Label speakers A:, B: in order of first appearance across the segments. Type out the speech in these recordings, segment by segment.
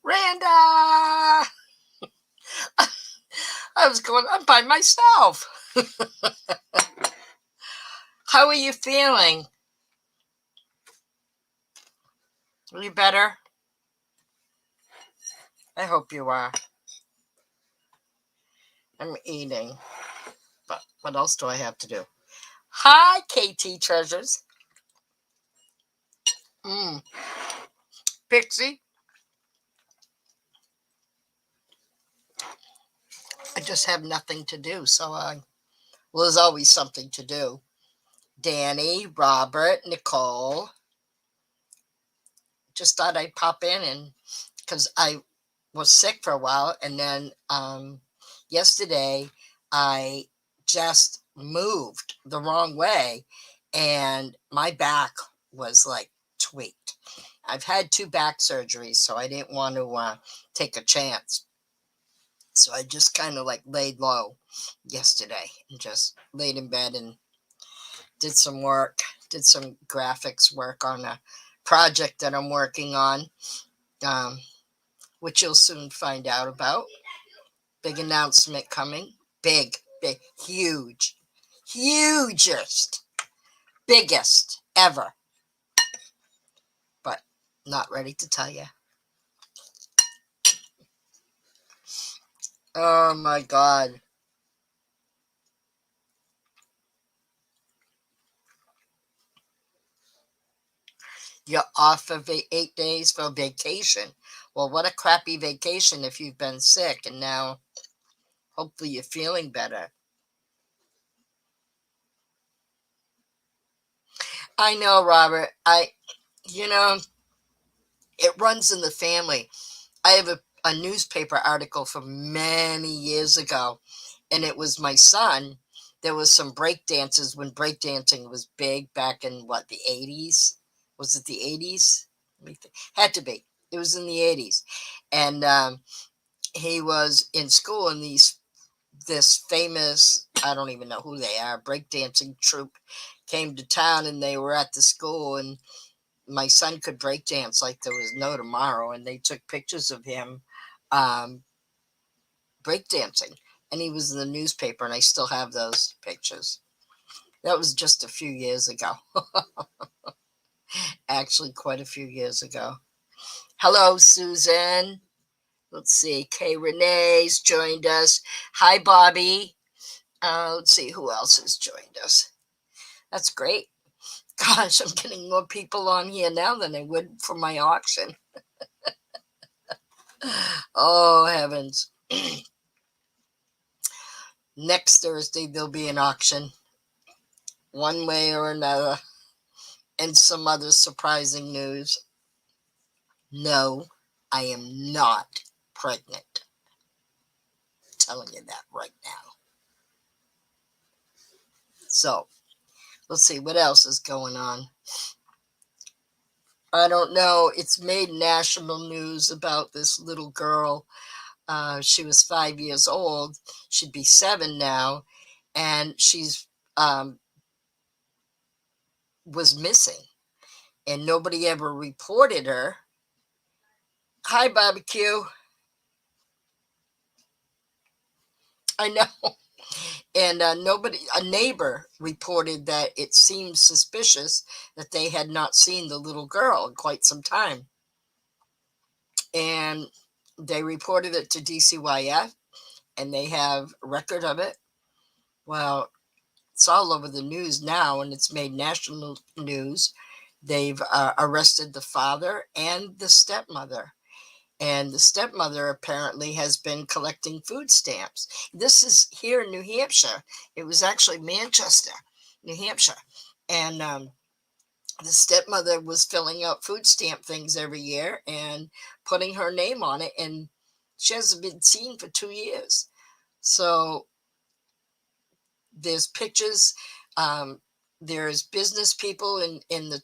A: Randa! I was going, I'm by myself. How are you feeling? Are you better? I hope you are. I'm eating. But what else do I have to do? Hi, KT Treasures. Mm. Pixie. I just have nothing to do, so well, there's always something to do. Danny, Robert, Nicole. Just thought I'd pop in and because I was sick for a while, and then yesterday I just moved the wrong way, and my back was like tweaked. I've had 2 back surgeries, so I didn't want to take a chance. So I just kind of like laid low yesterday and just laid in bed and did some work, did some graphics work on a project that I'm working on, um, which you'll soon find out about. Big announcement coming. Big, big, huge, hugest, biggest ever. But not ready to tell you. Oh my God. You're off for 8 days for vacation. Well, what a crappy vacation if you've been sick and now hopefully you're feeling better. I know, Robert. You know, it runs in the family. I have a newspaper article from many years ago, and it was my son. There was some break dances when breakdancing was big back in what, the 80s? Was it the 80s? Had to be. It was in the 80s. And he was in school, and this famous, I don't even know who they are, breakdancing troupe came to town, and they were at the school, and my son could break dance like there was no tomorrow, and they took pictures of him um, break dancing, and he was in the newspaper, and I still have those pictures. That was just a few years ago. Actually, quite a few years ago. Hello, Susan. Let's see. Kay Renee's joined us. Hi, Bobby. Let's see who else has joined us. That's great. Gosh, I'm getting more people on here now than I would for my auction. Oh, heavens. Next Thursday, there'll be an auction, one way or another, and some other surprising news. No, I am not pregnant. I'm telling you that right now. So, let's see what else is going on. I don't know. It's made national news about this little girl. She was 5 years old. She'd be 7 now, and she's was missing, and nobody ever reported her. Hi, barbecue. I know. And a neighbor reported that it seemed suspicious that they had not seen the little girl in quite some time. And they reported it to DCYF, and they have record of it. Well, it's all over the news now, and it's made national news. They've arrested the father and the stepmother. And the stepmother apparently has been collecting food stamps. This is here in New Hampshire. It was actually Manchester, New Hampshire. And the stepmother was filling out food stamp things every year and putting her name on it. And she hasn't been seen for 2 years. So there's pictures. There's business people in the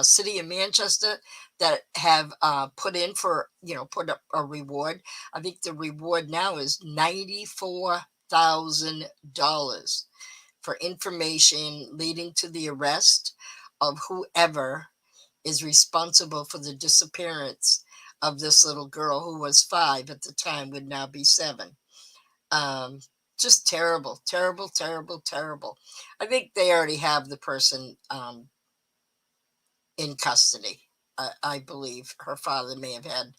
A: city of Manchester that have put in for, put up a reward. I think the reward now is $94,000 for information leading to the arrest of whoever is responsible for the disappearance of this little girl who was 5 at the time, would now be 7. Um, just terrible, terrible, terrible, terrible. I think they already have the person in custody. I believe her father may have had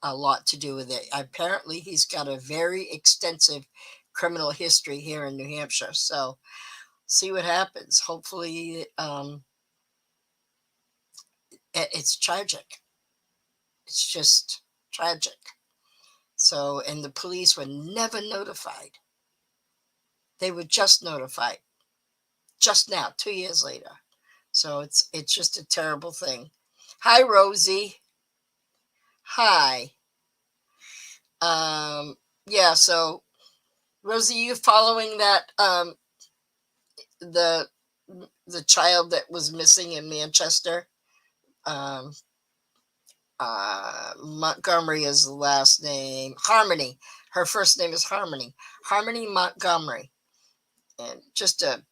A: a lot to do with it. Apparently, he's got a very extensive criminal history here in New Hampshire. So, see what happens. Hopefully, it's tragic. It's just tragic. So, and the police were never notified. They were just notified just now, 2 years later. So it's just a terrible thing. Hi, Rosie. Hi. Yeah. So, Rosie, you following that the the child that was missing in Manchester? Um, Montgomery is the last name. Harmony. Her first name is Harmony. Harmony Montgomery. And just a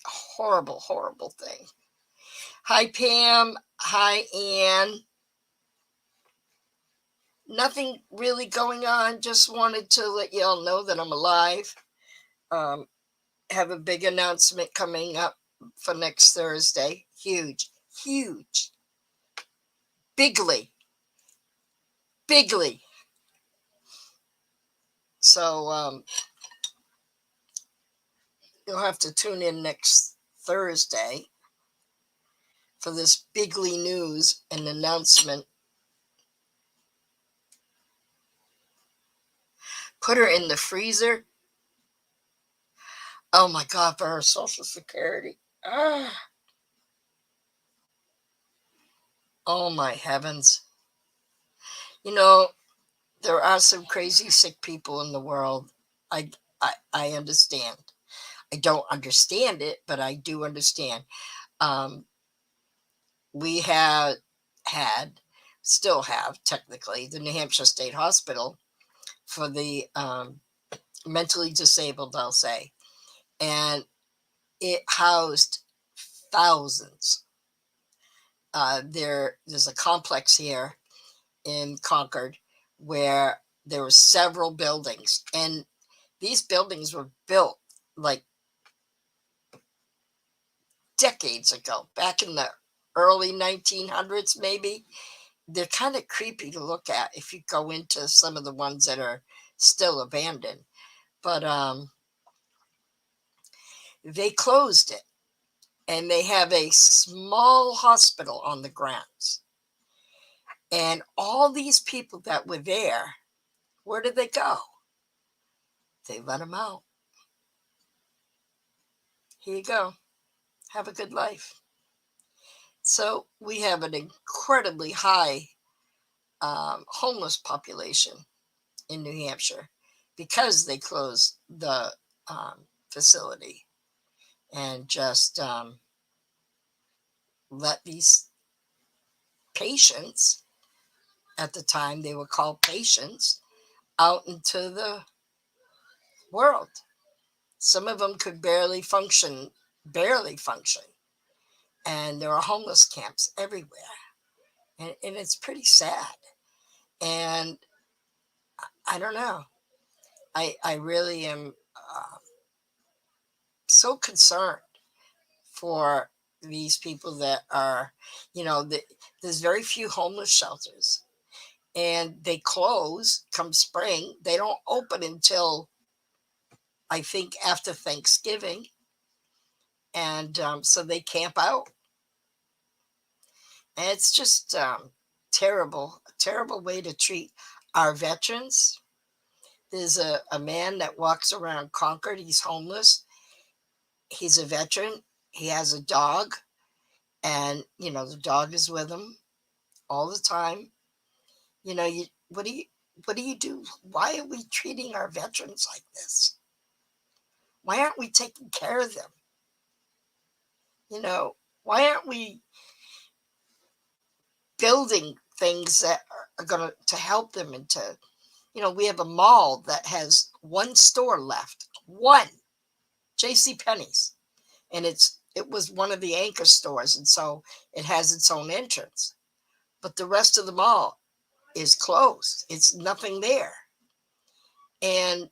A: horrible, horrible thing. Hi, Pam. Hi, Ann. Nothing really going on. Just wanted to let you all know that I'm alive. Have a big announcement coming up for next Thursday. Huge, huge. Bigly. Bigly. So you'll have to tune in next Thursday for this bigly news and announcement. Put her in the freezer. Oh my God, for her Social Security. Ah. Oh my heavens. You know, there are some crazy sick people in the world. I understand. I don't understand it, but I do understand. Um, we had, still have technically, the New Hampshire State Hospital for the mentally disabled, I'll say, and it housed thousands. There's a complex here in Concord where there were several buildings, and these buildings were built like decades ago, back in the early 1900s, maybe. They're kind of creepy to look at if you go into some of the ones that are still abandoned. But they closed it, and they have a small hospital on the grounds. And all these people that were there, where did they go? They let them out. Here you go. Have a good life. So we have an incredibly high homeless population in New Hampshire because they closed the facility and just let these patients, at the time they were called patients, out into the world. Some of them could barely function, and there are homeless camps everywhere, and it's pretty sad. And I don't know. I really am so concerned for these people that are, there's very few homeless shelters, and they close come spring. They don't open until I think after Thanksgiving, and so they camp out, and it's just terrible, terrible way to treat our veterans. There's a man that walks around Concord. He's homeless. He's a veteran. He has a dog, and the dog is with him all the time. What do you do? Why are we treating our veterans like this? Why aren't we taking care of them? Why aren't we building things that are going to help them and to, we have a mall that has one store left, one, J.C. Penney's, and it was one of the anchor stores, and so it has its own entrance. But the rest of the mall is closed. It's nothing there. And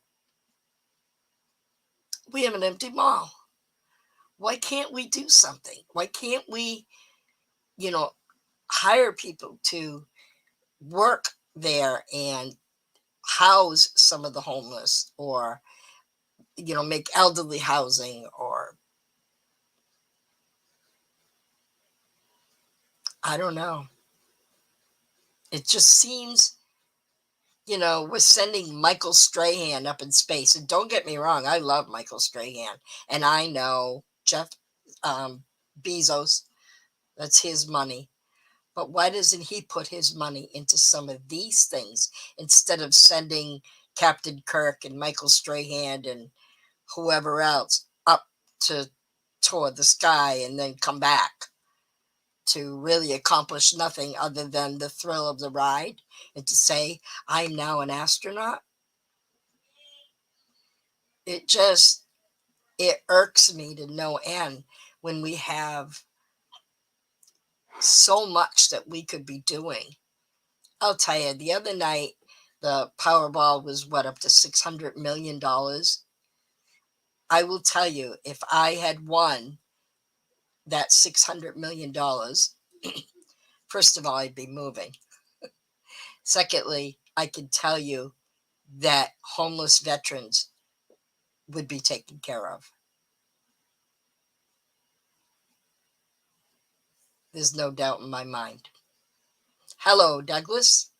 A: we have an empty mall. Why can't we do something? Why can't we, you know, hire people to work there and house some of the homeless, or, make elderly housing, or I don't know. It just seems, we're sending Michael Strahan up in space. And don't get me wrong, I love Michael Strahan. And I know Jeff um, Bezos, that's his money. But why doesn't he put his money into some of these things instead of sending Captain Kirk and Michael Strahan and whoever else up to toward the sky and then come back to really accomplish nothing other than the thrill of the ride and to say, I'm now an astronaut? It just, it irks me to no end when we have so much that we could be doing. I'll tell you, the other night, the Powerball was what, up to $600 million. I will tell you, if I had won that $600 million, first of all, I'd be moving. Secondly, I can tell you that homeless veterans would be taken care of. There's no doubt in my mind. Hello, Douglas.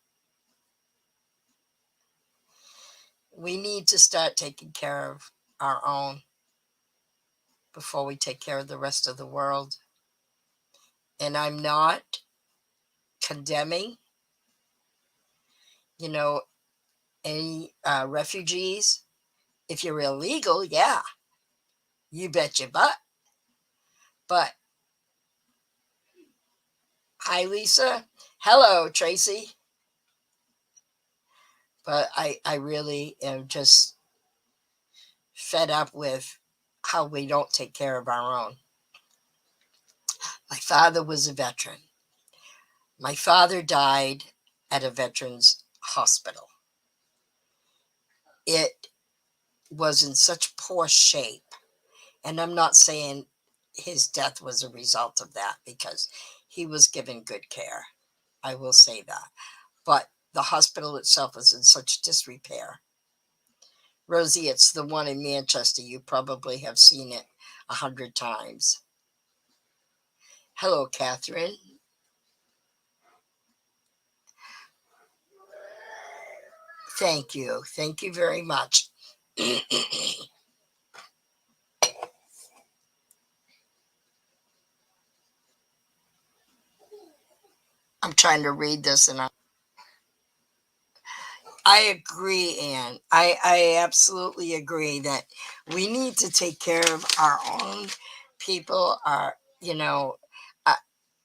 A: We need to start taking care of our own before we take care of the rest of the world. And I'm not condemning, you know, any refugees. If you're illegal, yeah, you bet your butt. But hi, Lisa. Hello, Tracy. But I really am just fed up with how we don't take care of our own. My father was a veteran. My father died at a veterans hospital. It was in such poor shape. And I'm not saying his death was a result of that, because he was given good care. I will say that. But the hospital itself was in such disrepair. Rosie, it's the one in Manchester. You probably have seen it 100 times. Hello, Catherine. Thank you. Thank you very much. I'm trying to read this, and I agree, Anne. I absolutely agree that we need to take care of our own people. Uh,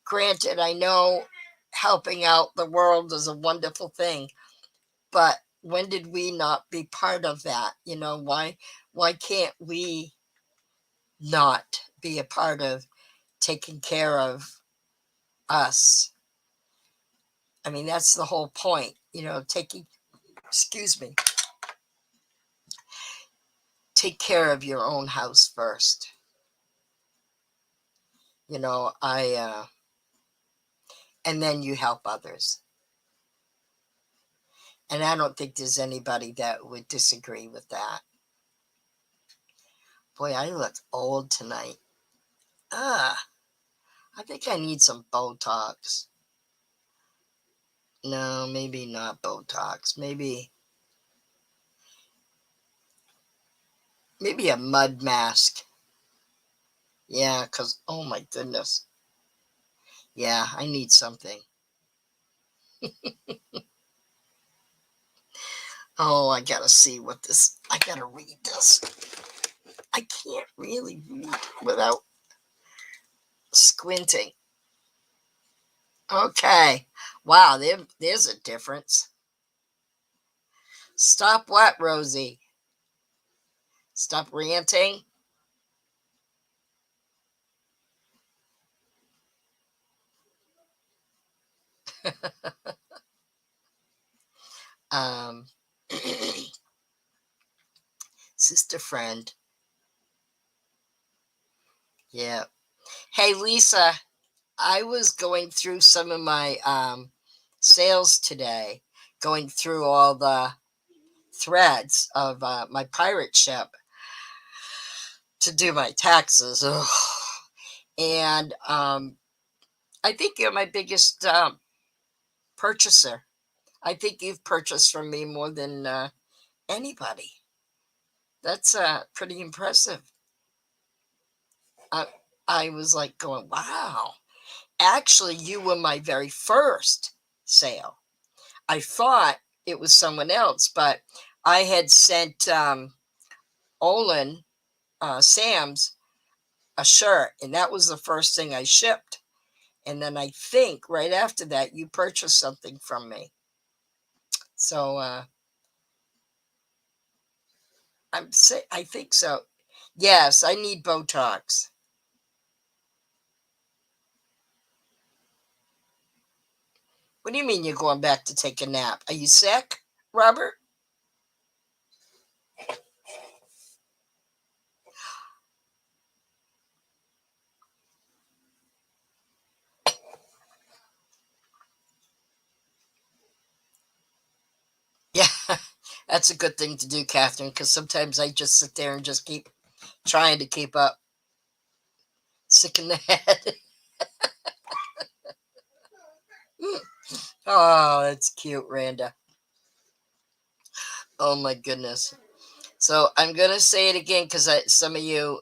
A: Granted, I know helping out the world is a wonderful thing, but when did we not be part of that? Why can't we not be a part of taking care of us? I mean, that's the whole point, excuse me, take care of your own house first. And then you help others. And I don't think there's anybody that would disagree with that. Boy, I look old tonight. Ah, I think I need some Botox. No, maybe not Botox. Maybe a mud mask. Yeah, because, oh my goodness. Yeah, I need something. Oh, I gotta see I gotta read this. I can't really read without squinting. Okay. Wow, there's a difference. Stop what, Rosie? Stop ranting? just a friend. Yeah. Hey, Lisa, I was going through some of my sales today, going through all the threads of my pirate ship to do my taxes. Ugh. And I think you're my biggest purchaser. I think you've purchased from me more than anybody. That's pretty impressive. I, I was like going, wow. Actually, you were my very first sale. I thought it was someone else, but I had sent Olin, Sam's, a shirt, and that was the first thing I shipped. And then I think right after that, you purchased something from me. So I think so. Yes, I need Botox. What do you mean you're going back to take a nap? Are you sick, Robert? Yeah, that's a good thing to do, Catherine, because sometimes I just sit there and just keep trying to keep up, sick in the head. Oh, that's cute, Randa. Oh my goodness. So I'm gonna say it again because some of you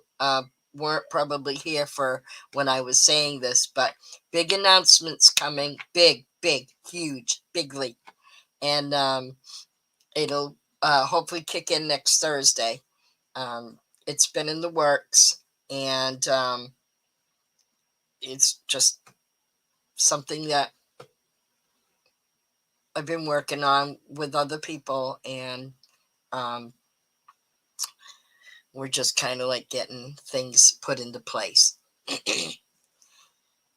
A: weren't probably here for when I was saying this, but big announcements coming, big, huge, bigly, and it'll hopefully kick in next Thursday. It's been in the works, and it's just something that I've been working on with other people, and um, we're just kind of like getting things put into place.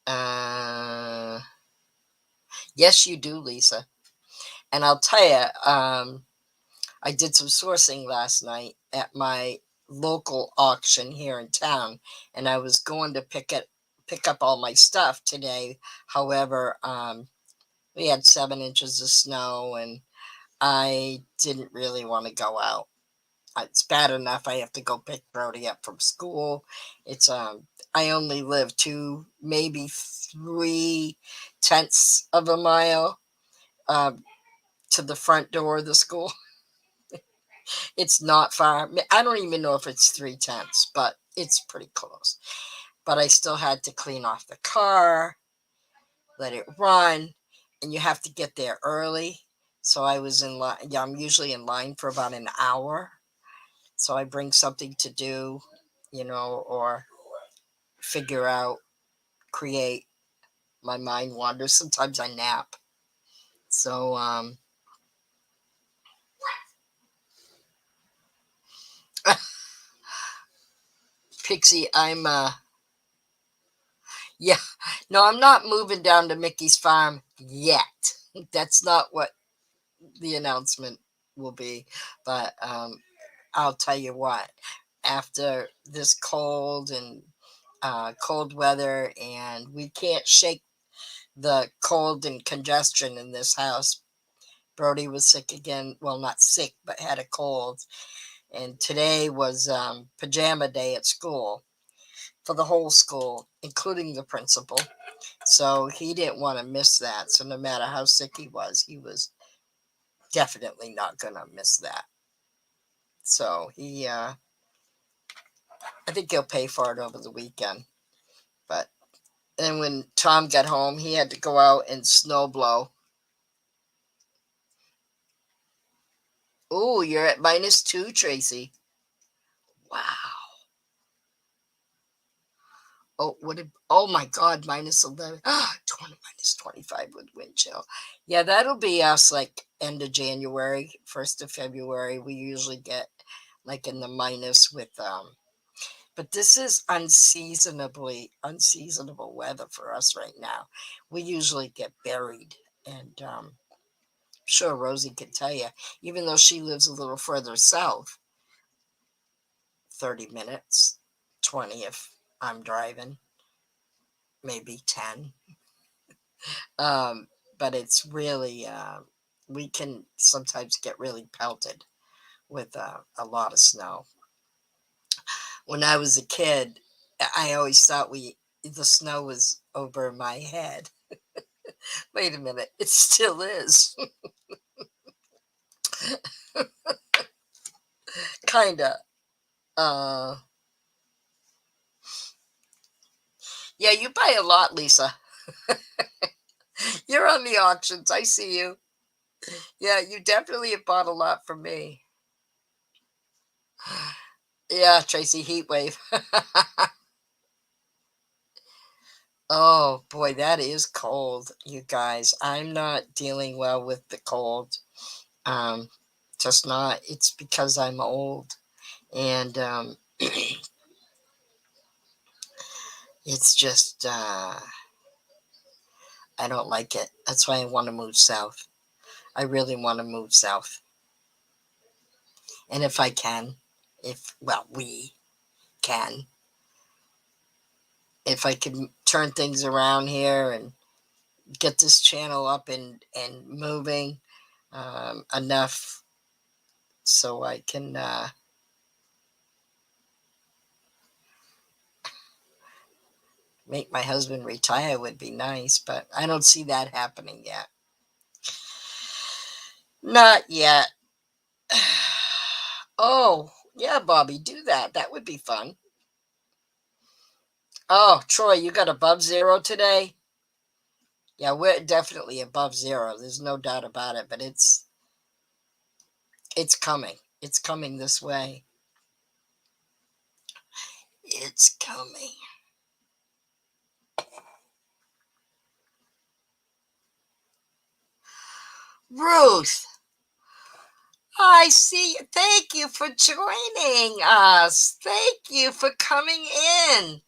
A: uh, yes, you do, Lisa. And I'll tell you, I did some sourcing last night at my local auction here in town, and I was going to pick up all my stuff today. However, we had 7 inches of snow, and I didn't really want to go out. It's bad enough I have to go pick Brody up from school. It's I only live 2, maybe 3 tenths of a mile to the front door of the school. It's not far. I don't even know if it's 3 tenths, but it's pretty close. But I still had to clean off the car, let it run, and you have to get there early. So I was in line. Yeah, I'm usually in line for about an hour. So I bring something to do, or figure out, create. My mind wanders. Sometimes I nap. So, Pixie, yeah, no, I'm not moving down to Mickey's farm yet. That's not what the announcement will be. But I'll tell you what, after this cold and cold weather, and we can't shake the cold and congestion in this house. Brody was sick again. Well, not sick, but had a cold. And today was pajama day at school for the whole school, including the principal. So he didn't want to miss that. So no matter how sick he was definitely not going to miss that. So I think he'll pay for it over the weekend. But then when Tom got home, he had to go out and snow blow. Oh, you're at -2, Tracy. Wow. Oh, oh my God, -11. 20, -25 with wind chill. Yeah, that'll be us like end of January, 1st of February. We usually get like in the minus with, but this is unseasonable weather for us right now. We usually get buried, and sure Rosie can tell you, even though she lives a little further south. 30 minutes, 20 if I'm driving, maybe 10. But it's really, we can sometimes get really pelted with a lot of snow. When I was a kid, I always thought the snow was over my head. Wait a minute, it still is. Kinda. Uh, yeah, you buy a lot, Lisa. You're on the auctions. I see you. Yeah, you definitely have bought a lot from me. Yeah, Tracy, heat wave. Oh boy, that is cold, you guys. I'm not dealing well with the cold. Um, just not. It's because I'm old, and it's just I don't like it. That's why I want to move south. I really want to move south, and if I can, if well, we can, if I can turn things around here and get this channel up and moving enough so I can make my husband retire would be nice, but I don't see that happening yet. Not yet. Oh, yeah, Bobby, do that. That would be fun. Oh, Troy, you got above zero today? Yeah, we're definitely above zero. There's no doubt about it, but it's coming. It's coming this way. It's coming. Ruth, I see. Thank you for joining us. Thank you for coming in.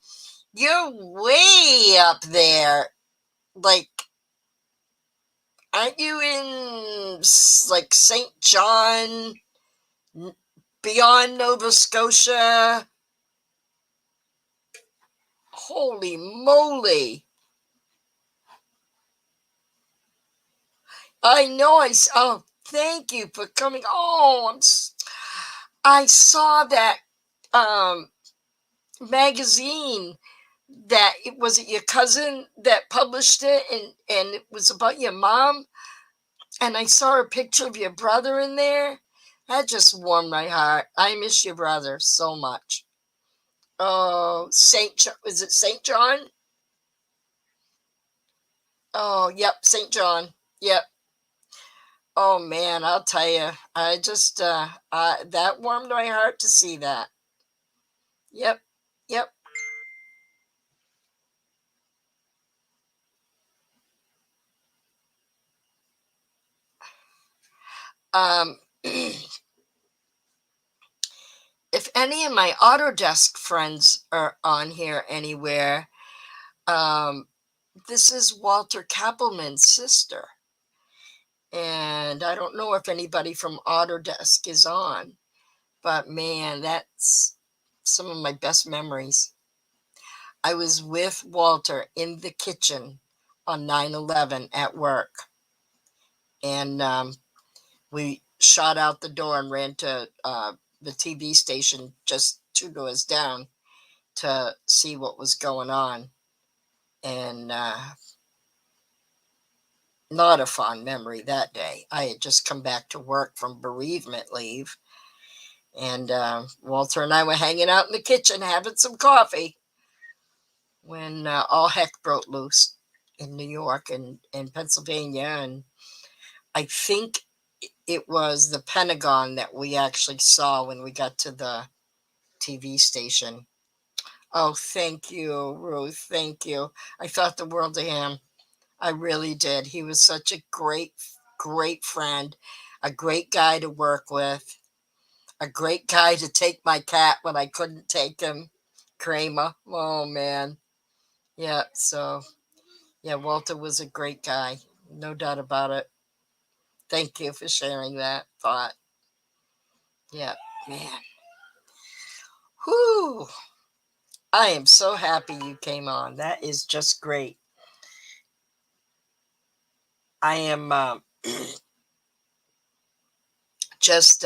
A: You're way up there. Like, aren't you in like St. John, beyond Nova Scotia? Holy moly. I know. Oh, thank you for coming. Oh, I saw that um magazine that it was it your cousin that published it, and it was about your mom, and I saw a picture of your brother in there. That just warmed my heart. I miss your brother so much. Oh, is it St. John? Oh, yep, St. John. Yep. Oh man, I'll tell you, I just that warmed my heart to see that. Yep. Yep. um if any of my Autodesk friends are on here anywhere, um this is Walter Kappelman's sister, and I don't know if anybody from Autodesk is on, but man, that's some of my best memories. I was with Walter in the kitchen on 9/11 at work, and we shot out the door and ran to the TV station just 2 doors down to see what was going on. And not a fond memory that day. I had just come back to work from bereavement leave, and Walter and I were hanging out in the kitchen having some coffee when all heck broke loose in New York and Pennsylvania. And I think it was the Pentagon that we actually saw when we got to the TV station. Oh, thank you, Ruth. Thank you. I thought the world of him. I really did. He was such a great friend, a great guy to work with, a great guy to take my cat when I couldn't take him, Kramer. Oh, man. Yeah, so, yeah, Walter was a great guy. No doubt about it. Thank you for sharing that thought. Yeah, man. Whew. I am so happy you came on. That is just great. I am just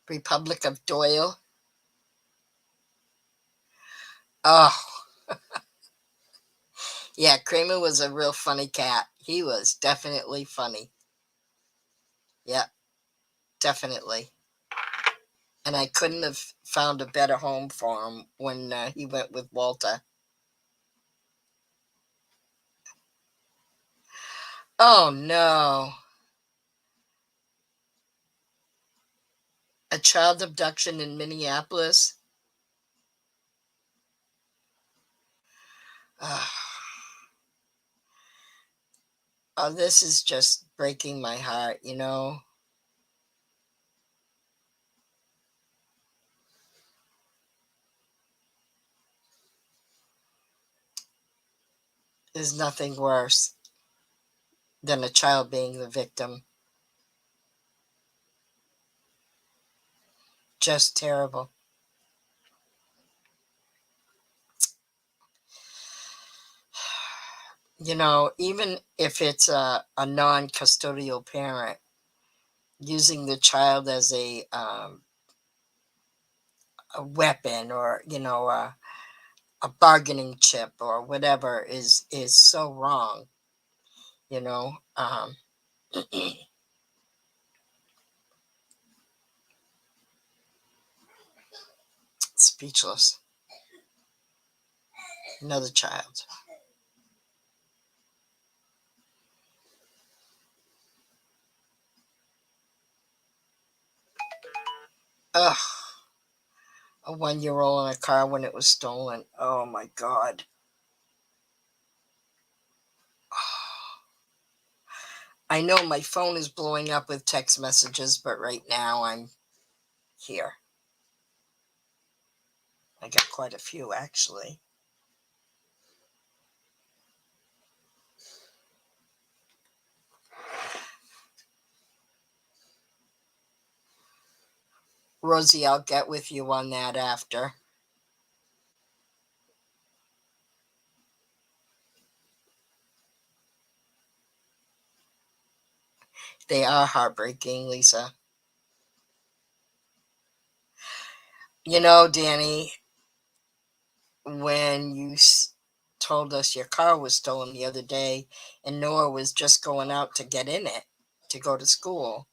A: Republic of Doyle. Oh, yeah, Kramer was a real funny cat. He was definitely funny. Yeah, definitely. And I couldn't have found a better home for him when he went with Walter. Oh no, a child abduction in Minneapolis. Oh, oh, this is just breaking my heart, you know. There's nothing worse than a child being the victim. Just terrible. You know, even if it's a non custodial parent, using the child as a weapon or, you know, a bargaining chip or whatever is so wrong, you know. Speechless. Another child. Ugh. A 1 year old in a car when it was stolen. Oh my God. I know my phone is blowing up with text messages, but right now I'm here. I got quite a few actually. Rosie, I'll get with you on that after. They are heartbreaking, Lisa. You know, Danny, when told us your car was stolen the other day and Noah was just going out to get in it to go to school,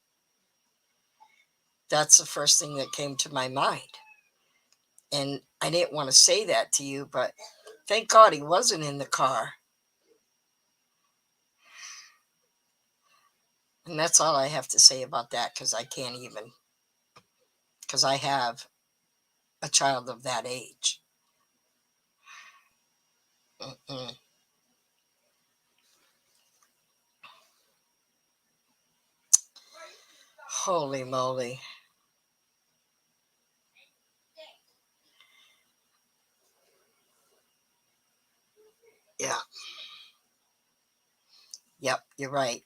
A: that's the first thing that came to my mind. And I didn't want to say that to you, but thank God he wasn't in the car. And that's all I have to say about that because I can't even, because I have a child of that age. Mm-mm. Holy moly. Yeah. Yep. You're right.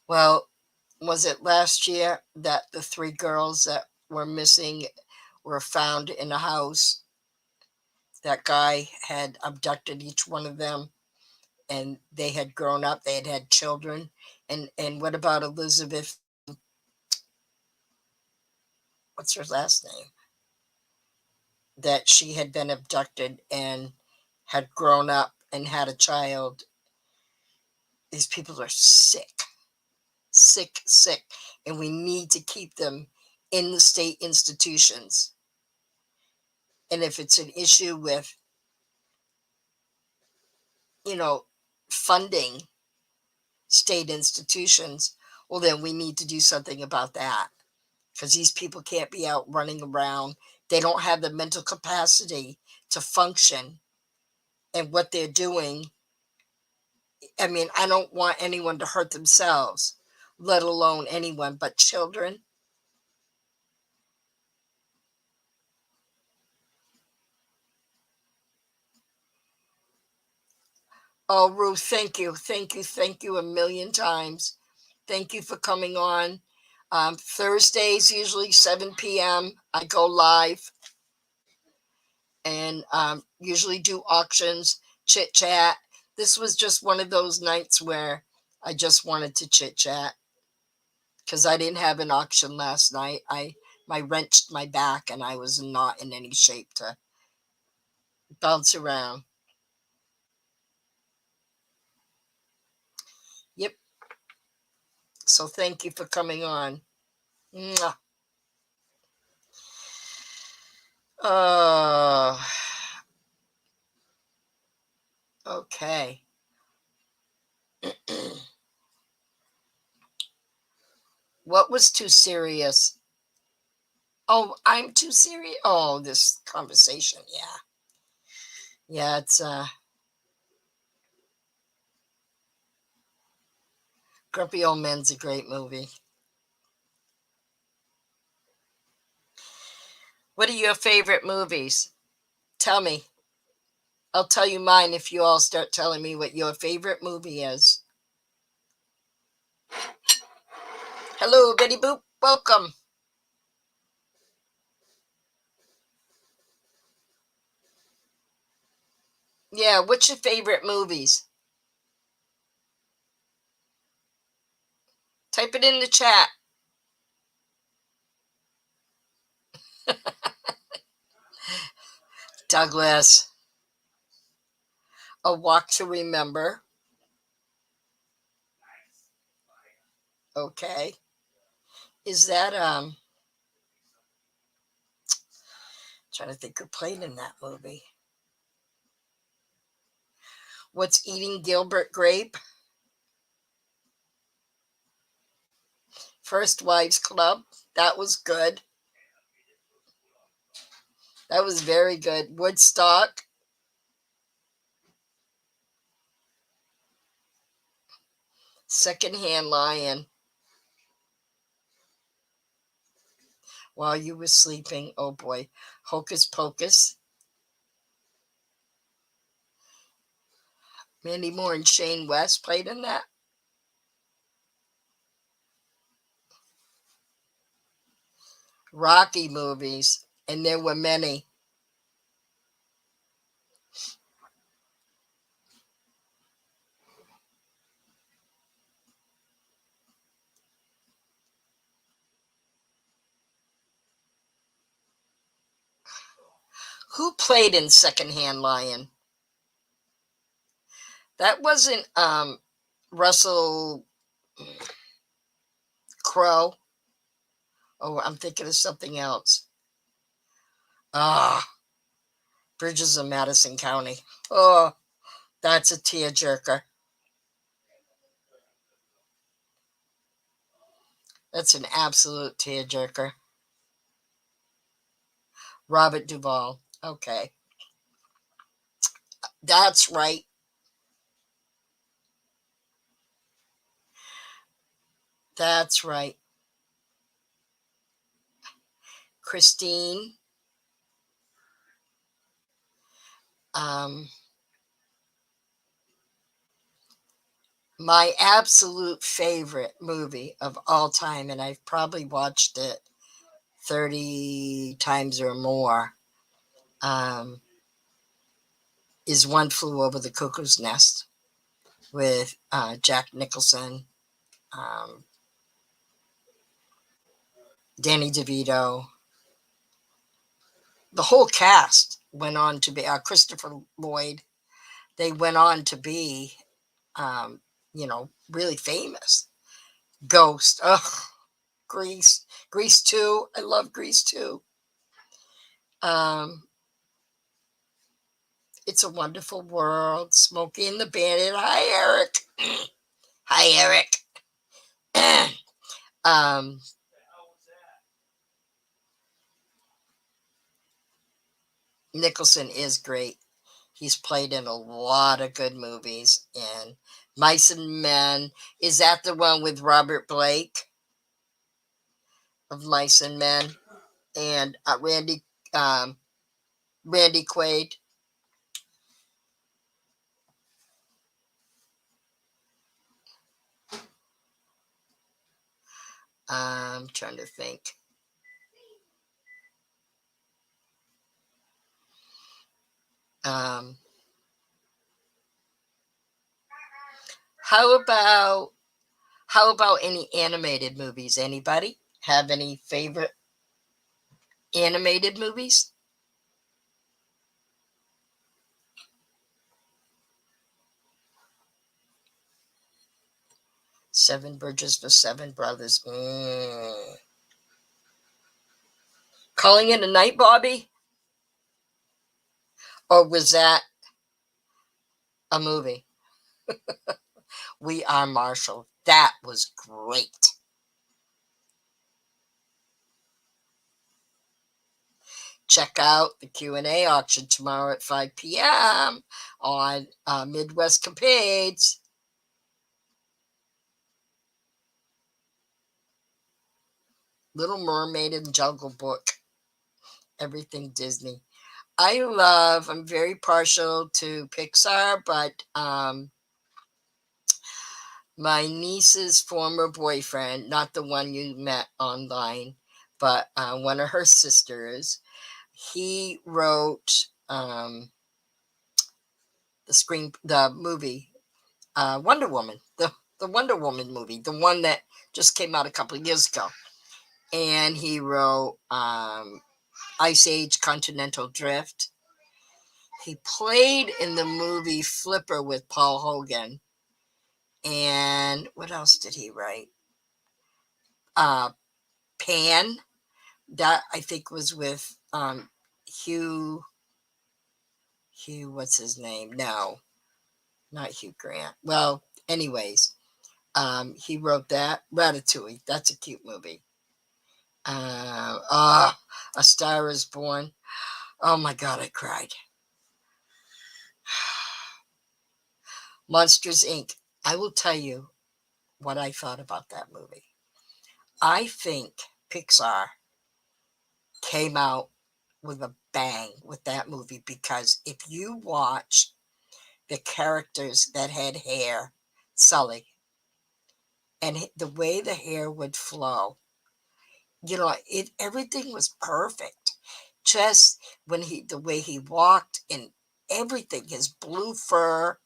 A: Well, was it last year that the three girls that were missing were found in a house? That guy had abducted each one of them and they had grown up, they had had children. And what about Elizabeth? What's her last name? That she had been abducted and had grown up and had a child. These people are sick, sick, sick. And we need to keep them in the state institutions. And if it's an issue with, you know, funding state institutions, well, then we need to do something about that because these people can't be out running around. They don't have the mental capacity to function and what they're doing. I mean, I don't want anyone to hurt themselves, let alone anyone but children. Oh, Ruth, thank you. Thank you. Thank you a million times. Thank you for coming on. Thursdays, usually 7 p.m., I go live and usually do auctions, chit chat. This was just one of those nights where I just wanted to chit chat because I didn't have an auction last night. My wrenched my back and I was not in any shape to bounce around. Yep. So thank you for coming on. Mwah. Uh, okay. What was too serious? Oh, I'm too serious. Oh, this conversation. Yeah. Yeah, it's Grumpy Old Men's a great movie. What are your favorite movies? Tell me. I'll tell you mine if you all start telling me what your favorite movie is. Hello, Betty Boop. Welcome. Yeah, what's your favorite movies? Type it in the chat. Douglas. A Walk to Remember. Okay. Is that trying to think who played in that movie. What's Eating Gilbert Grape? First Wives Club. That was good. That was very good. Woodstock. Secondhand Lion. While You Were Sleeping. Oh boy. Hocus Pocus. Mandy Moore and Shane West played in that. Rocky movies. And there were many. Who played in Secondhand Lion? That wasn't Russell Crowe. Oh, I'm thinking of something else. Ah, Bridges of Madison County. Oh, that's a tearjerker. That's an absolute tearjerker. Robert Duvall. Okay. That's right. That's right. Christine. Um, my absolute favorite movie of all time, and I've probably watched it 30 times or more, um, is One Flew Over the Cuckoo's Nest with Jack Nicholson, um, Danny DeVito. The whole cast went on to be Christopher Lloyd. They went on to be, um, really famous. Ghost. Ugh. Grease. Grease 2. I love Grease 2. Um, It's a Wonderful World. Smokey and the Bandit. Hi, Eric. Hi, Eric. um, Nicholson is great. He's played in a lot of good movies. And Mice and Men. Is that the one with Robert Blake of Mice and Men? And um, Randy Quaid. I'm trying to think. Um, how about any animated movies? Anybody have any favorite animated movies? Seven Bridges for Seven Brothers. Calling it a night, Bobby? Or was that a movie? We Are Marshall. That was great. Check out the Q&A auction tomorrow at 5 p.m. on Midwest Capades. Little Mermaid and Jungle Book. Everything Disney. I'm very partial to Pixar, but my niece's former boyfriend, not the one you met online, but one of her sisters, he wrote the movie Wonder Woman, the Wonder Woman movie, the one that just came out a couple of years ago. And he wrote Ice Age Continental Drift. He played in the movie Flipper with Paul Hogan. And what else did he write? Pan. That I think was with Hugh, what's his name? No, not Hugh Grant. Well, anyways, he wrote that. Ratatouille. That's a cute movie. A Star is Born. Oh my God, I cried. Monsters Inc. I will tell you what I thought about that movie. I think Pixar came out with a bang with that movie, because if you watch the characters that had hair, Sully, and the way the hair would flow, everything was perfect. Just the way he walked and everything, his blue fur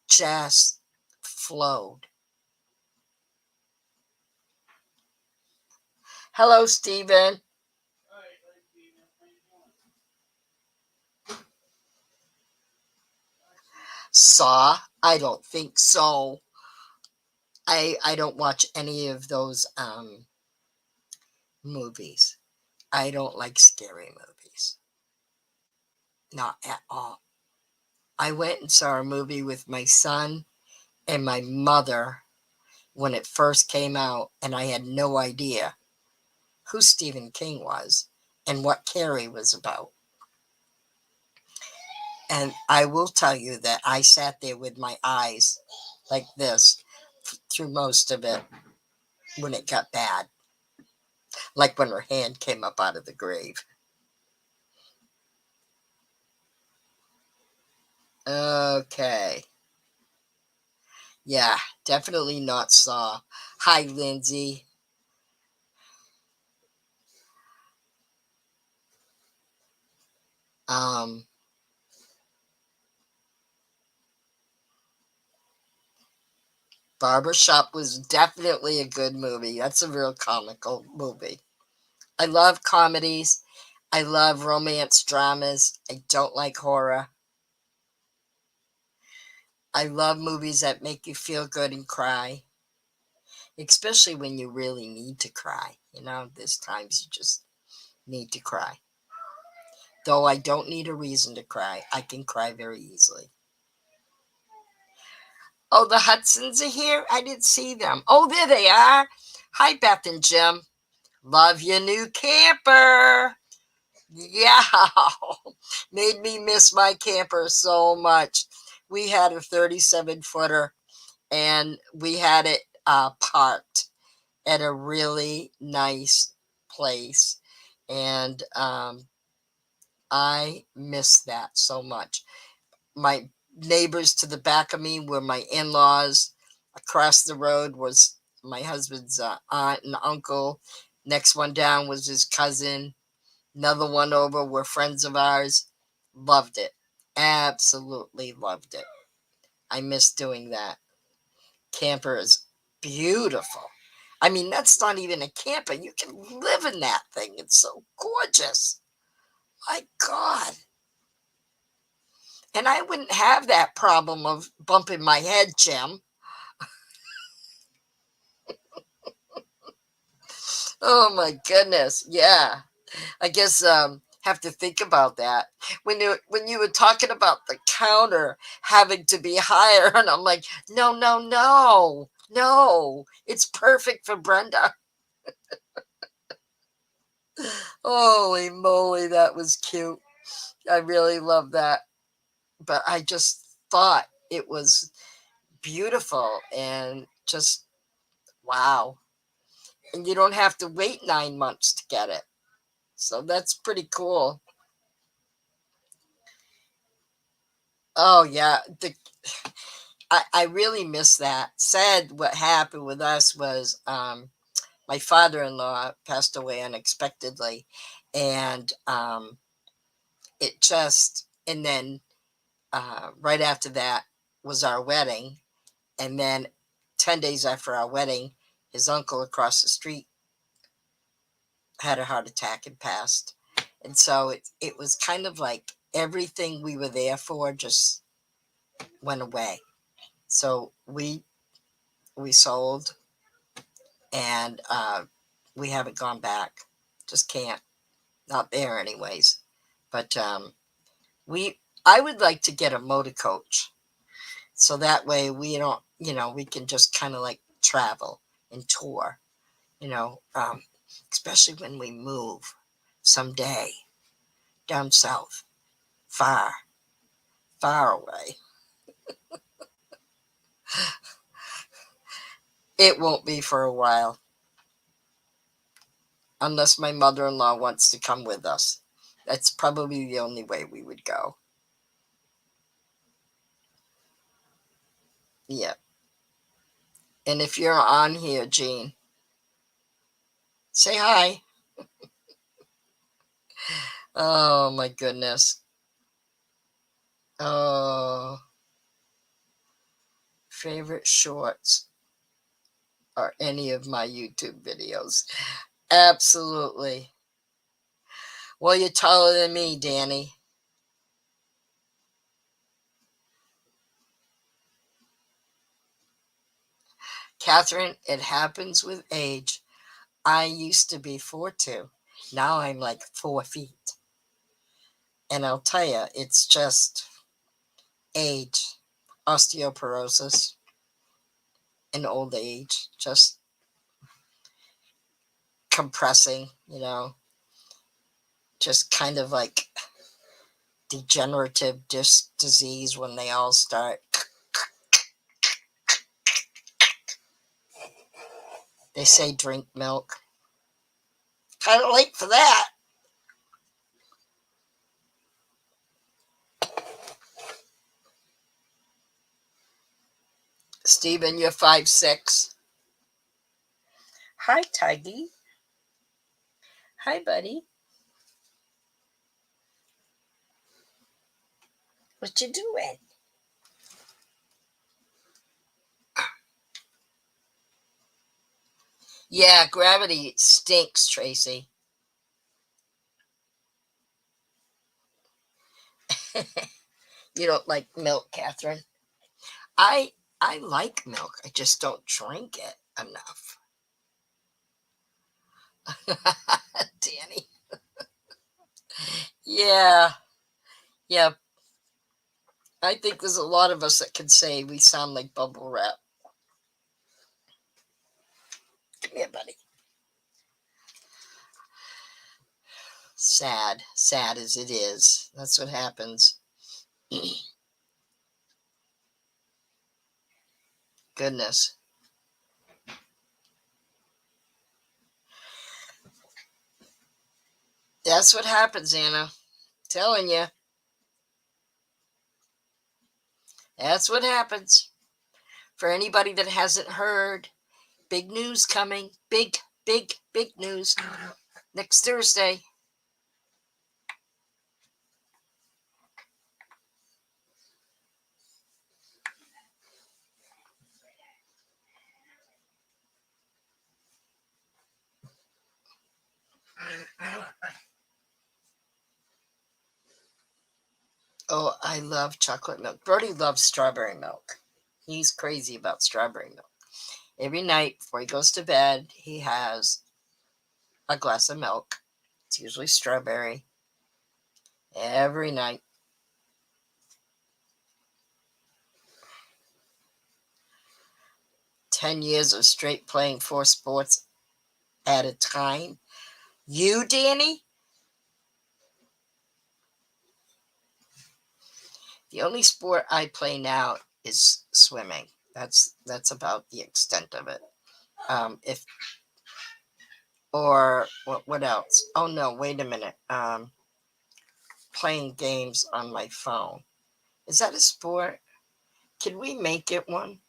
A: just flowed. Hello, Stephen. Saw? I don't think so. I don't watch any of those movies. I don't like scary movies. Not at all. I went and saw a movie with my son and my mother when it first came out, and I had no idea who Stephen King was and what Carrie was about. And I will tell you that I sat there with my eyes like this through most of it when it got bad. Like when her hand came up out of the grave. Okay. Yeah, definitely not Saw. Hi, Lindsay. Um, Barbershop was definitely a good movie. That's a real comical movie. I love comedies. I love romance dramas. I don't like horror. I love movies that make you feel good and cry, especially when you really need to cry. There's times you just need to cry. Though I don't need a reason to cry, I can cry very easily. Oh, the Hudsons are here? I didn't see them. Oh, there they are. Hi, Beth and Jim. Love your new camper. Yeah. Made me miss my camper so much. We had a 37-footer, and we had it parked at a really nice place. And I miss that so much. My neighbors to the back of me were my in-laws. Across the road was my husband's aunt and uncle. Next one down was his cousin. Another one over were friends of ours. Loved it. Absolutely loved it. I miss doing that. Camper is beautiful. I mean, that's not even a camper. You can live in that thing. It's so gorgeous. My God. And I wouldn't have that problem of bumping my head, Jim. Oh my goodness. Yeah. I guess have to think about that. When you were talking about the counter having to be higher, and I'm like, no, no, no, no. It's perfect for Brenda. Holy moly, that was cute. I really love that. But I just thought it was beautiful and just wow. And you don't have to wait 9 months to get it. So that's pretty cool. Oh yeah. I really miss that. Sad what happened with us was my father-in-law passed away unexpectedly. And it just, and then right after that was our wedding. And then 10 days after our wedding, his uncle across the street had a heart attack and passed. And so it was kind of like everything we were there for just went away. So we sold, and we haven't gone back. Just can't. Not there anyways. But we I would like to get a motor coach. So that way we don't, we can just kind of like travel and tour, you know, um, especially when we move someday down south, far, far away. It won't be for a while, unless my mother-in-law wants to come with us. That's probably the only way we would go. Yeah. And if you're on here, Jean, say hi. Oh my goodness. Oh, favorite shorts or any of my YouTube videos. Absolutely. Well, you're taller than me, Danny. Catherine, it happens with age. I used to be 4'2". Now I'm like 4 feet. And I'll tell you, it's just age, osteoporosis, and old age, just compressing, just kind of like degenerative disc disease when they all start. They say drink milk. Kind of late for that. Stephen, you're 5'6". Hi, Tiggy. Hi, buddy. What you doing? Yeah, gravity stinks, Tracy. You don't like milk, Catherine. I I like milk. I just don't drink it enough. Danny. Yeah, yeah. I think there's a lot of us that can say we sound like bubble wrap. Come here, buddy. Sad, sad as it is. That's what happens. Goodness. That's what happens, Anna. Telling you. That's what happens. For anybody that hasn't heard, Big news coming. Big, big, big news next Thursday. Oh, I love chocolate milk. Brody loves strawberry milk. He's crazy about strawberry milk. Every night before he goes to bed, he has a glass of milk. It's usually strawberry. Every night. 10 years of straight playing 4 sports at a time. You, Danny? The only sport I play now is swimming. That's about the extent of it. If or what else? Oh no, wait a minute. Playing games on my phone. Is that a sport? Can we make it one?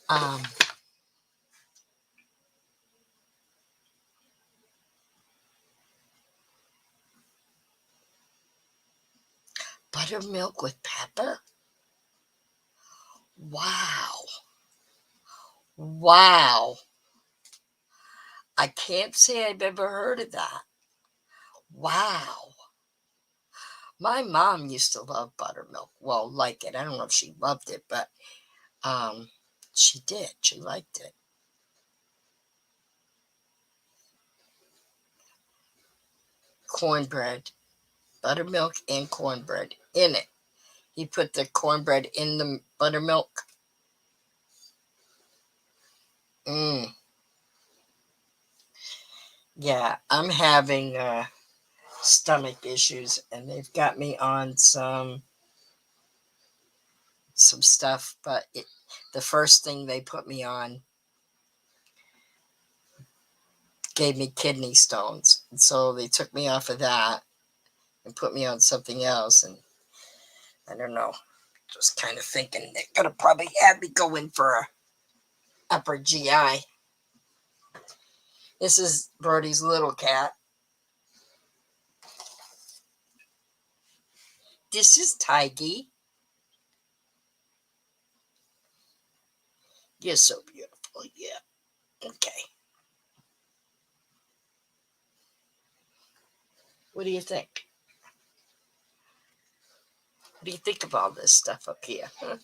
A: Um, Buttermilk with pepper? Wow. Wow. I can't say I've ever heard of that. Wow. My mom used to love buttermilk. Well, like it. I don't know if she loved it, but um, she did. She liked it. Cornbread, buttermilk, and cornbread in it. He put the cornbread in the buttermilk. Mm, yeah, I'm having stomach issues, and they've got me on some stuff. But the first thing they put me on gave me kidney stones, and so they took me off of that and put me on something else. And I don't know, just kind of thinking they're gonna probably have me go in for a upper GI. This is Brody's little cat. This is Tiggy. You're so beautiful. Yeah. Okay. What do you think? What do you think of all this stuff up here? Huh?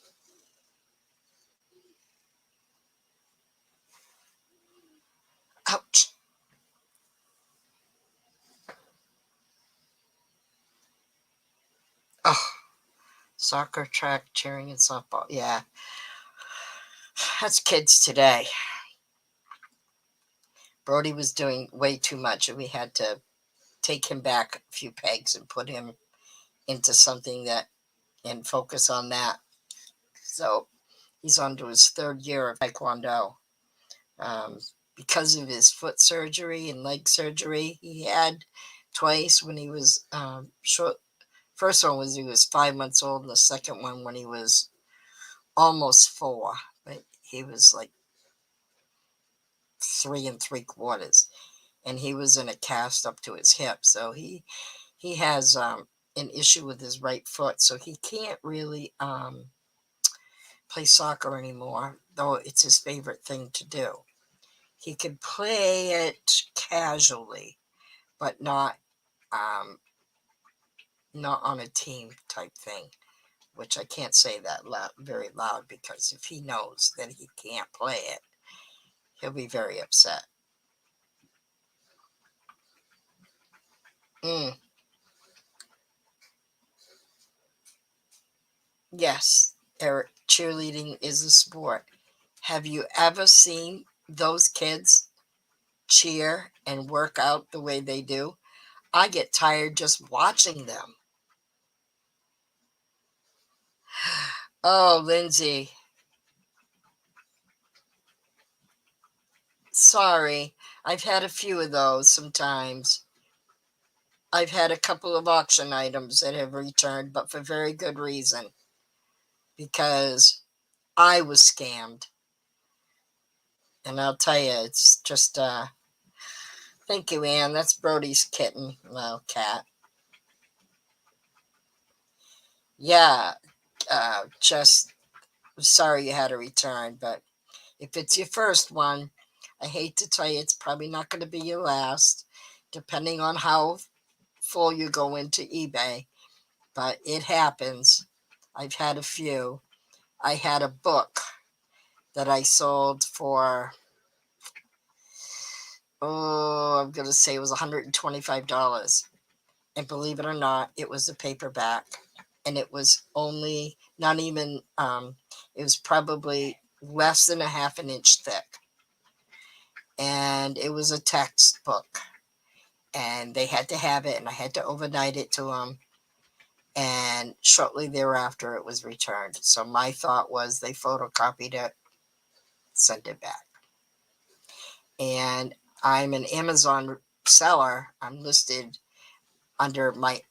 A: Ouch. Oh, soccer, track, cheering, and softball. Yeah, that's kids today. Brody was doing way too much, and we had to take him back a few pegs and put him into something that and focus on that. So he's on to his 3rd year of Taekwondo. Um, because of his foot surgery and leg surgery he had twice when he was short. First one was he was 5 months old, and the second one when he was almost 4, but he was like 3 3/4, and he was in a cast up to his hip. So he has an issue with his right foot, so he can't really play soccer anymore, though it's his favorite thing to do. He could play it casually, but um, not on a team type thing. Which I can't say that very loud, because if he knows that he can't play it, he'll be very upset. Mm, yes, Eric, cheerleading is a sport. Have you ever seen those kids cheer and work out the way they do? I get tired just watching them. Oh, Lindsay. Sorry. I've had a few of those sometimes. I've had a couple of auction items that have returned, but for very good reason. Because I was scammed. And I'll tell you, it's just, thank you, Anne. That's Brody's kitten. Well, cat. Yeah, just sorry you had a return, but if it's your first one, I hate to tell you, it's probably not going to be your last, depending on how full you go into eBay. But it happens. I've had a few. I had a book that I sold for, oh, I'm going to say it was $125. And believe it or not, it was a paperback. And it was only, not even, it was probably less than a half an inch thick. And it was a textbook. And they had to have it, and I had to overnight it to them. And shortly thereafter, it was returned. So my thought was they photocopied it, sent it back. And I'm an Amazon seller. I'm listed under my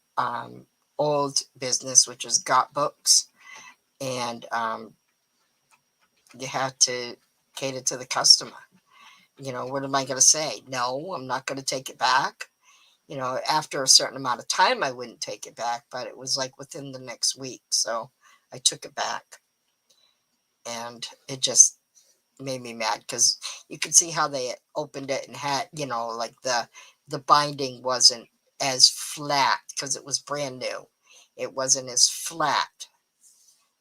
A: old business, which is Got Books. And you have to cater to the customer. You know, what am I going to say? No, I'm not going to take it back. You know, after a certain amount of time, I wouldn't take it back, but it was like within the next week. So I took it back. And it just made me mad because you could see how they opened it and had, you know, like the binding wasn't as flat because it was brand new. It wasn't as flat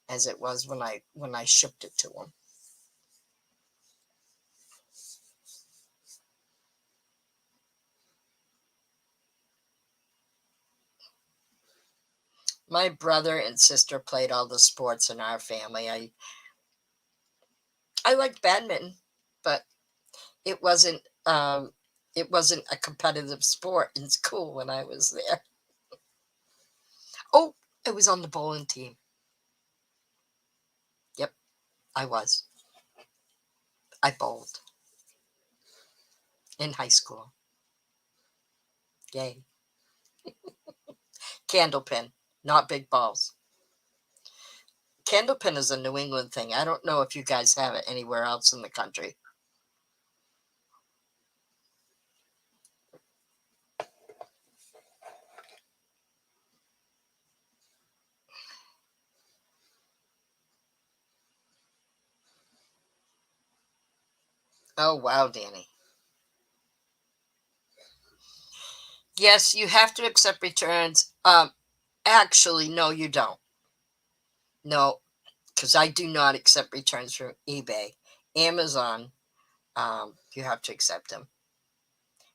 A: as it was when I shipped it to them. My brother and sister played all the sports in our family. I liked badminton, but it wasn't it wasn't a competitive sport in school when I was there. Oh, I was on the bowling team. Yep, I was. I bowled in high school. Yay. Candlepin, not big balls. Candlepin is a New England thing. I don't know if you guys have it anywhere else in the country. Oh, wow, Danny. Yes, you have to accept returns. Actually, no, you don't. No, because I do not accept returns from eBay. Amazon, you have to accept them.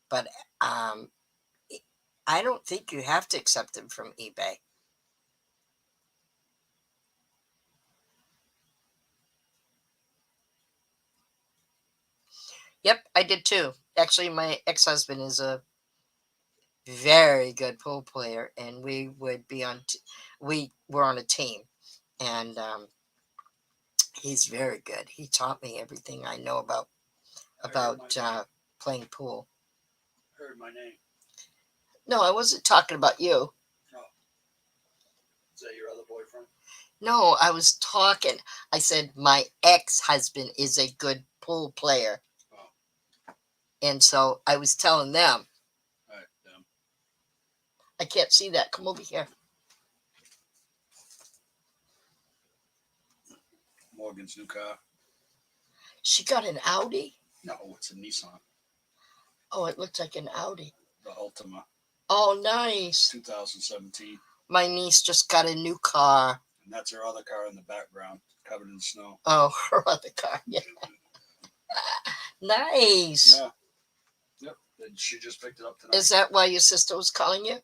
A: But um, I don't think you have to accept them from eBay. Yep, I did too. Actually, my ex-husband is a very good pool player, and we would be on. We were on a team, and he's very good. He taught me everything I know about playing pool.
B: Heard my name.
A: No, I wasn't talking about you.
B: Oh, is that your other boyfriend?
A: No, I was talking. I said my ex-husband is a good pool player.
B: Oh.
A: And so I was telling them.
B: All right,
A: I can't see that. Come over here.
B: Morgan's new car.
A: She got an Audi?
B: No, it's a Nissan.
A: Oh, it looks like an Audi.
B: The Ultima.
A: Oh, nice.
B: 2017.
A: My niece just got a new car.
B: And that's her other car in the background, covered in snow.
A: Oh, her other car. Yeah. Nice.
B: Yeah. Yep. And she just picked it up tonight.
A: Is that why your sister was calling you?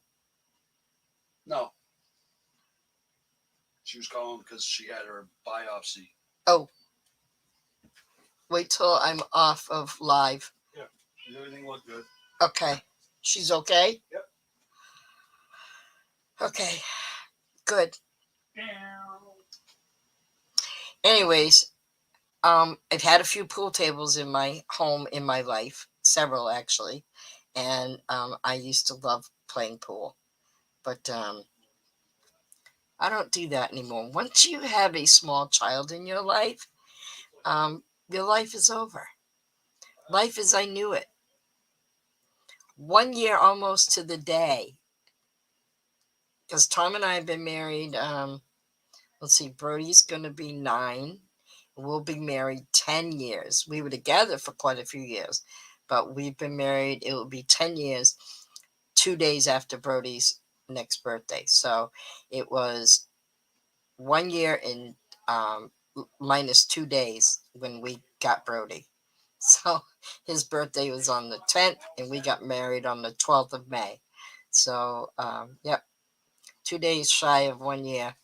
B: No. She was calling because she had her biopsy.
A: Oh. Wait till I'm off of live.
B: Yeah. Everything looked good.
A: Okay. She's okay?
B: Yep.
A: Okay. Good. Anyways, I've had a few pool tables in my home in my life, several actually, and I used to love playing pool, but I don't do that anymore. Once you have a small child in your life is over. Life as I knew it. 1 year almost to the day, because Tom and I have been married. Let's see, Brody's going to be 9. We'll be married 10 years. We were together for quite a few years, but we've been married. It will be 10 years, 2 days after Brody's next birthday. So it was 1 year and minus 2 days when we got Brody. So his birthday was on the 10th, and we got married on the 12th of May. So, yep, 2 days shy of 1 year.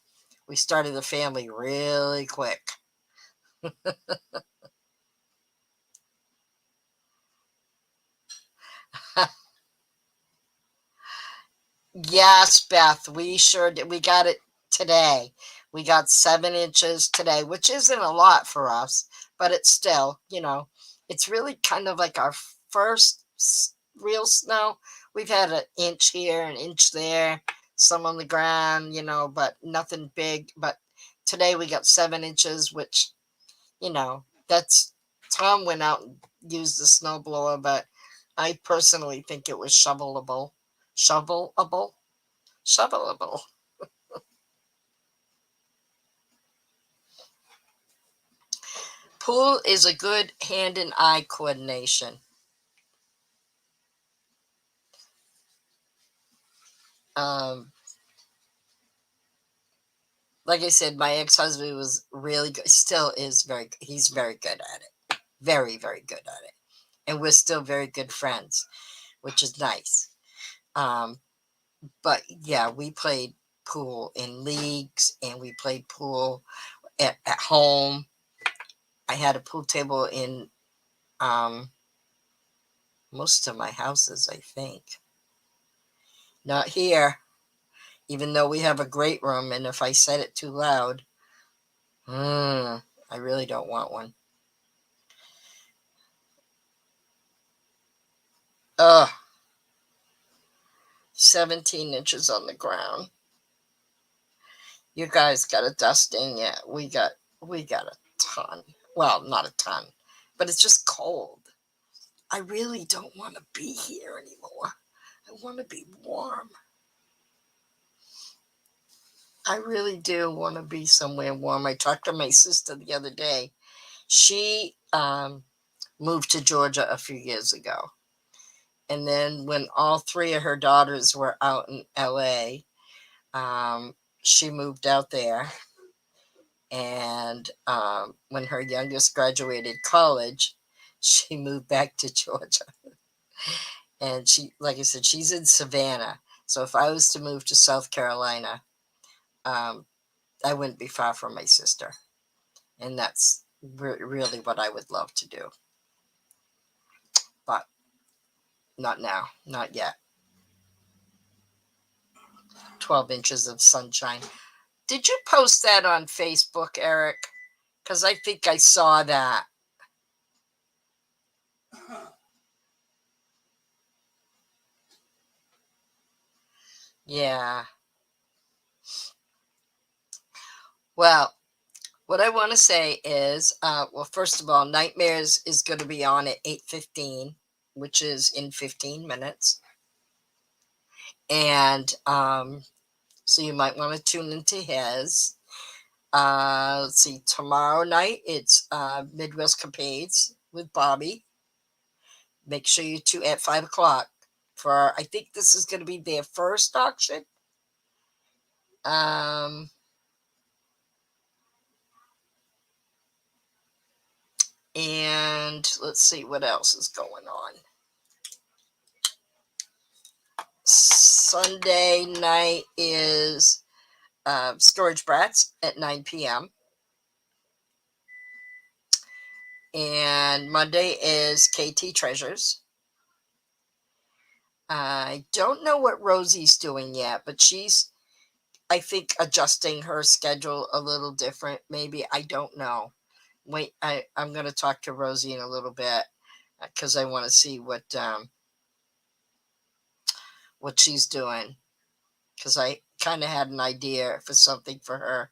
A: We started the family really quick. Yes, Beth, we sure did. We got it today. We got 7 inches today, which isn't a lot for us, but it's still, it's really kind of like our first real snow. We've had an inch here, an inch there, some on the ground, but nothing big. But today we got 7 inches, which, that's Tom went out and used the snow blower, but I personally think it was shovelable, shovelable. Pool is a good hand and eye coordination. Um, like I said, my ex-husband was really good. Still is very. He's very good at it. Very, very good at it. And we're still very good friends, which is nice. Um, but yeah, we played pool in leagues, and we played pool at home. I had a pool table in most of my houses, I think. Not here, even though we have a great room, and if I said it too loud, I really don't want one. Ugh, 17 inches on the ground. You guys got a dusting, yeah. We got a ton. Well, not a ton, but it's just cold. I really don't want to be here anymore. I want to be warm. I really do want to be somewhere warm. I talked to my sister the other day. She moved to Georgia a few years ago. And then when all three of her daughters were out in LA, she moved out there. And when her youngest graduated college, she moved back to Georgia. And she, like I said, she's in Savannah. So if I was to move to South Carolina, um, I wouldn't be far from my sister. And that's really what I would love to do. But not now, not yet. 12 inches of sunshine. Did you post that on Facebook, Eric? Because I think I saw that. Yeah. Well, what I want to say is, well, first of all, Nightmares is going to be on at 8:15, which is in 15 minutes. And so you might want to tune into his. Let's see, tomorrow night it's Midwest Capades with Bobby. Make sure you tune at 5 o'clock for, I think this is going to be their first auction. Um, and let's see what else is going on. Sunday night is Storage Brats at 9 p.m. And Monday is KT Treasures. I don't know what Rosie's doing yet, but I think adjusting her schedule a little different, maybe. I don't know. Wait, I'm going to talk to Rosie in a little bit because I want to see what she's doing, because I kind of had an idea for something for her.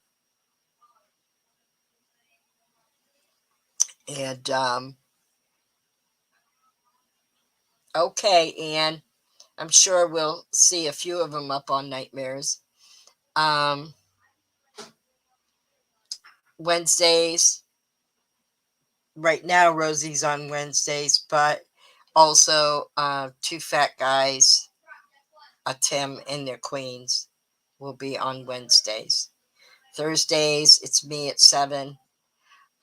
A: And okay, Anne, I'm sure we'll see a few of them up on Nightmares. Um, Wednesdays. Right now, Rosie's on Wednesdays, but also two fat guys, a Tim and their queens, will be on Wednesdays. Thursdays, it's me at 7.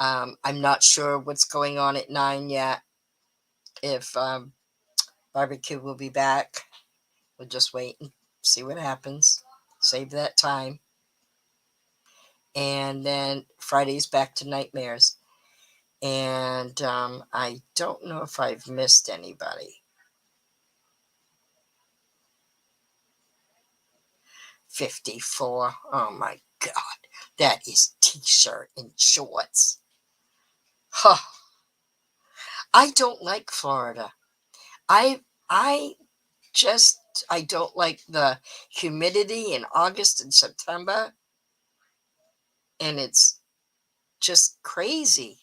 A: I'm not sure what's going on at 9 yet. If barbecue will be back, we'll just wait and see what happens. Save that time. And then Friday's back to Nightmares. And I don't know if I've missed anybody. 54. Oh my God. That is t-shirt and shorts. Huh. I don't like Florida. I just I don't like the humidity in August and September, and it's just crazy.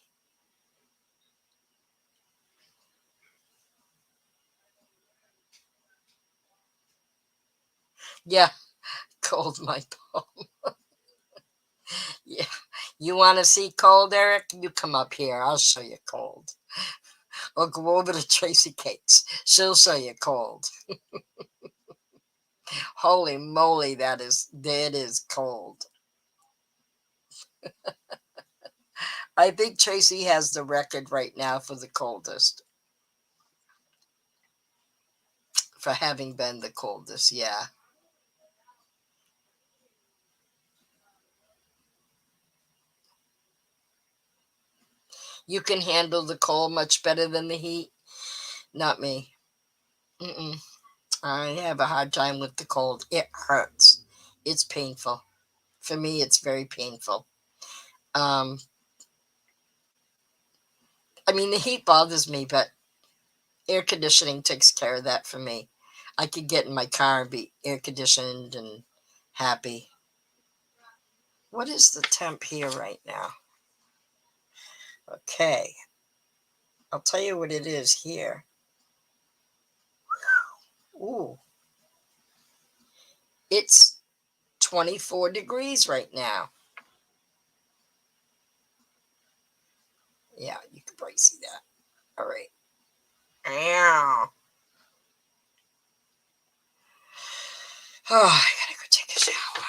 A: Yeah, cold my palm. Yeah. You want to see cold, Eric? You come up here. I'll show you cold. Or go over to Tracy Cakes. She'll show you cold. Holy moly, that is cold. I think Tracy has the record right now for the coldest. For having been the coldest, yeah. You can handle the cold much better than the heat. Not me. Mm-mm. I have a hard time with the cold. It hurts. It's painful. For me, it's very painful. Um, I mean, the heat bothers me, but air conditioning takes care of that for me. I could get in my car and be air conditioned and happy. What is the temp here right now? Okay, I'll tell you what it is here. Ooh, it's 24 degrees right now. Yeah, you can probably see that. All right. Ow. Oh, I gotta go take a shower.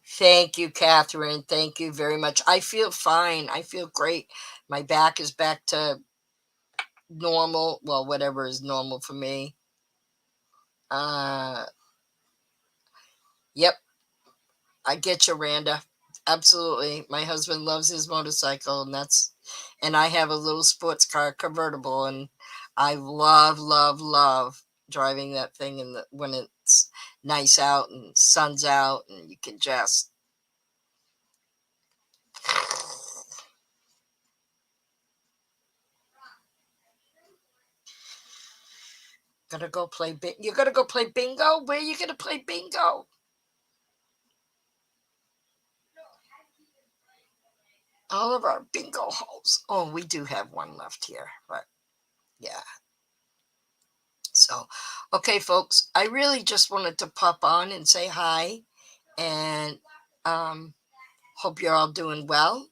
A: Thank you, Catherine. Thank you very much. I feel fine. I feel great. My back is back to normal. Well, whatever is normal for me. Uh, yep, I get you, Randa. Absolutely. My husband loves his motorcycle, and I have a little sports car convertible, and I love, love, love driving that thing when it's nice out and sun's out, and you can just gonna go play you're gonna go play bingo? Where are you gonna play bingo? All of our bingo halls. Oh, we do have one left here, but yeah. So, okay, folks, I really just wanted to pop on and say hi, and um, hope you're all doing well.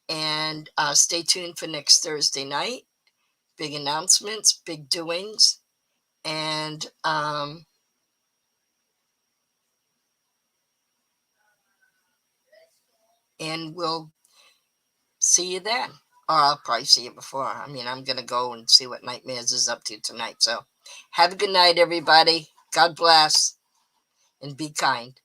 A: And stay tuned for next Thursday night. Big announcements, big doings, and we'll see you then. Or I'll probably see you before. I mean, I'm going to go and see what Nightmares is up to tonight. So have a good night, everybody. God bless and be kind.